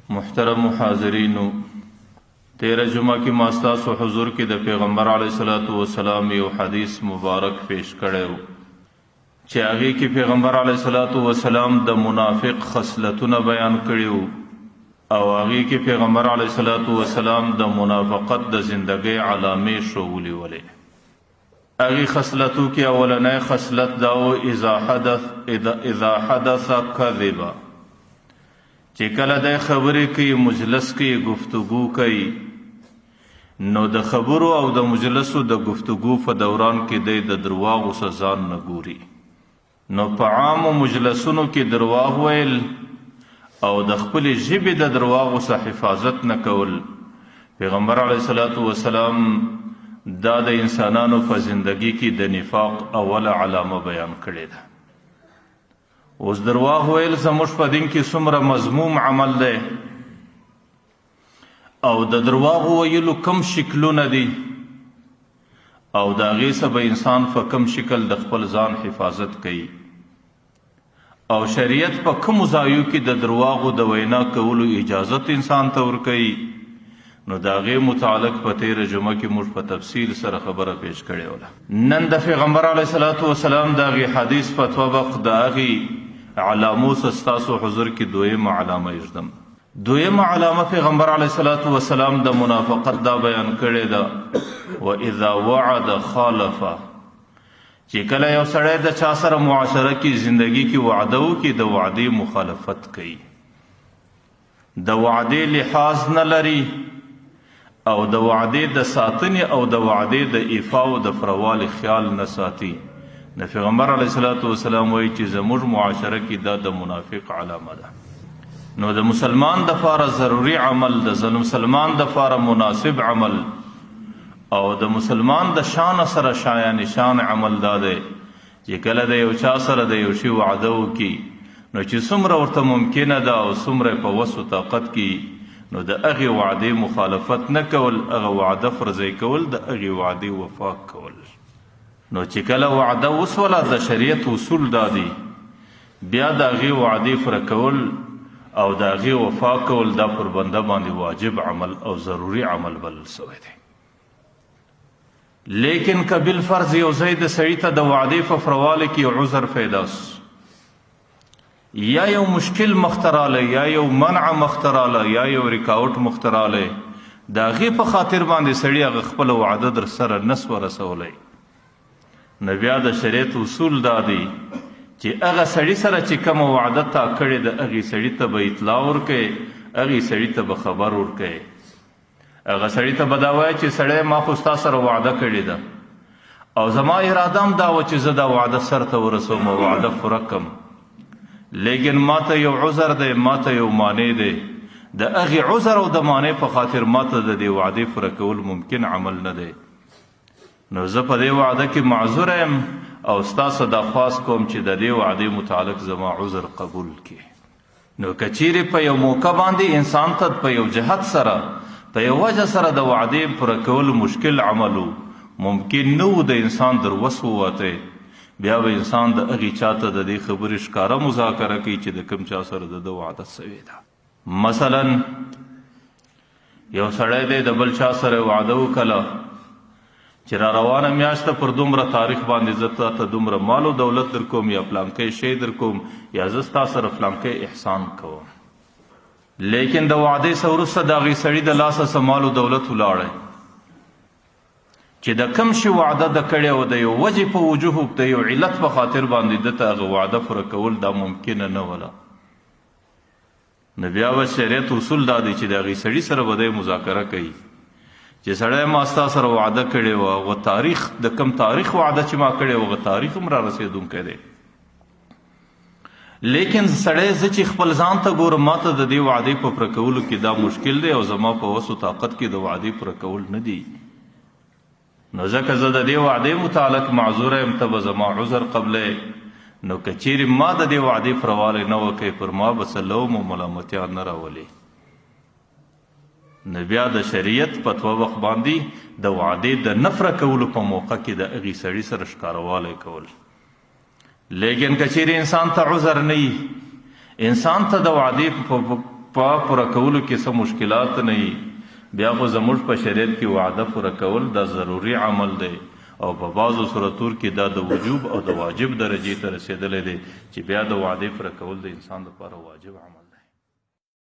محترم حاضرینو، تیرہ جمعہ کی ماستاس و حضور کی د پیغمبر علیہ الصلوۃ والسلام یو حدیث مبارک پیش کړو چې هغه کې پیغمبر علیہ الصلوۃ والسلام د منافق خصلتونه بیان کړیو او هغه کې پیغمبر علیہ الصلوۃ والسلام د منافقت د زندګۍ علامه شوولې ولې. هغه خصلتو کې اولنۍ خصلت داو اذا حدث کذبا، چې کله د خبرې کوي مجلس کې گفتگو کوي نو د خبرو او د مجلسو د گفتگو په دوران کې د درواغو ځان نه ګوري، نو په عام مجلسونو کې درواغ ویل او د خپل ژبې د درواغو څخه حفاظت نه کول، پیغمبر علیه الصلاۃ والسلام دا د انسانانو په زندگی کې د نفاق اوله علامه بیان کړې ده. اوس درواغ ویل زموږ په دین کې څومره مذموم عمل دی او د درواغ ویلو کم شکلونه دي او د هغې څخه به انسان په کم شکل د خپل ځان حفاظت کوي او شریعت په کومو ځایو کې د درواغو د وینا کولو اجازت انسان ته ورکوي، نو د هغې متعلق په تیره جمعه کې موږ په تفصیل سره خبره پیش کړې وله. نن د پیغمبر علیه الصلاۃ والسلام د هغې حدیث په طبق د هغې علامو ستاسو حضور کې دویمه علامه ایږدم. دویمه علامه پیغمبر علیه الصلاۃ والسلام د منافقت دا بیان کړې ده، واذا وعد خالف، چې کله یو سړی د چا سره معاشره کې زندگی کې وعده وکړي د وعدې مخالفت کوي، د وعدې لحاظ نه لري او د وعدې د ساتنې او د وعدې د ایفا او د فروالي خیال نه ساتي، د پیغمبر علیه الصلاۃ والسلام وایي چې زموږ معاشره کې دا د منافق علامه ده. نو د مسلمان د پاره ضروري عمل، د مسلمان د پاره مناسب عمل او د مسلمان د شان سره شایان شان عمل دا دی چې کله د یو چا سره د یو شی وعده وکړي نو چې څومره ورته ممکنه ده او څومره په وس و طاقت کې نو د هغې وعدې مخالفت نه کول، هغه وعده فرضی کول، د هغې وعدې وفا کول. نو چې کله وعده وسوله د شریعت اصول دا دي بیا د هغې وعدې پوره کول او د هغې وفا کول دا پر بنده باندې واجب عمل او ضروري عمل بلل سوی دی. لیکن که بالفرض یو ځای د سړي ته د وعدې په فروالي کې یو عذر پیدا یا یو مشکل مختراله یا یو منع مختراله یا یو رکاوټ مختراله، د هغې په خاطر باندې سړي هغه خپله وعده در سره نس ورسولی، نو بیا د شریعت اصول دا دی چې هغه سړي سره چې کومه وعده تا کړې د هغې سړي ته به اطلاع ورکوې، هغې سړي ته به خبر ورکوې، هغه سړي ته به دا وایي چې سړی ما خو ستا سره وعده کړې ده او زما اراده هم دا وه چې زه دا وعده سرته ورسوم او وعده پوره کړم، لیکن ما ته یو عذر دی، ما ته یو مانع دی، د هغې عذر او د مانع په خاطر ما ته د دې وعدې پوره کول ممکن عمل نه دی، نو زه په دې وعده کې معذور یم او ستاسو دا خواست کوم چې د دې وعدې متعلق زما عذر قبول کړي. نو که چیرې په یو موقع باندې انسان ته په یو جهت سره په یو وجه سره د وعدې پوره کول مشکل عملو ممکن نه و د انسان در وس ووتی، بیا به انسان د هغې چاته د دې خبرې ښکاره مذاکره کوي چې د کوم چا سره د وعده سوې ده. مثلا یو سړی دی د بل چا سره وعده وکړه چې را روانه میاشته پر دومره تاریخ باندې زه تاته دومره مال و دولت در کوم یا فلانکی شی در کوم یا زه ستا سره فلانکی احسان کوم، لیکن د وعدې څخه وروسته د هغې سړي د لاسه څه مال و دولت ولاړی چې د کم شي وعده د کړې او د یو وجې په وجوه د یو علت په خاطر باندې ده ته هغه وعده پوره کول دا ممکنه نه وله، نو بیا به شریعت اصول دا دی چې د هغې سړي سره به دی مذاکره کوي چې سړی ما ستا سره وعده کړې وه، هغه تاریخ د کم تاریخ وعده چې ما کړې وه هغه تاریخ هم را رسېدونکی دی، لیکن سړی زه چې خپل ځان ته ګورم ما ته د دې وعدې په پوره کولو کې دا مشکل دی او زما په وس و طاقت کې د وعدې پوره کول نه دي، نو ځکه زه د دې وعدې متعلق معذوره یم، ته به زما عذر قبلې، نو که چیرې ما د دې وعدې پروالی نه وکړې پر ما به څه لوم او ملامتیا نه راولي، نو بیا د شریعت په طبق باندې د وعدې د نفره کولو په موقع کې د هغې سړي سره ښکاروالی کول. لیکن که چیرې انسان ته عذر نه وي، انسان ته د وعدې په پوره کولو کې څه مشکلات نه وي بیا خو زموږ په شریعت کې وعده پوره کول دا ضروري عمل دی او په بعضو صورتونو کې دا د وجوب او د واجب درجې ته رسېدلی دی چې بیا د وعدې پوره کول د انسان لپاره واجب عمل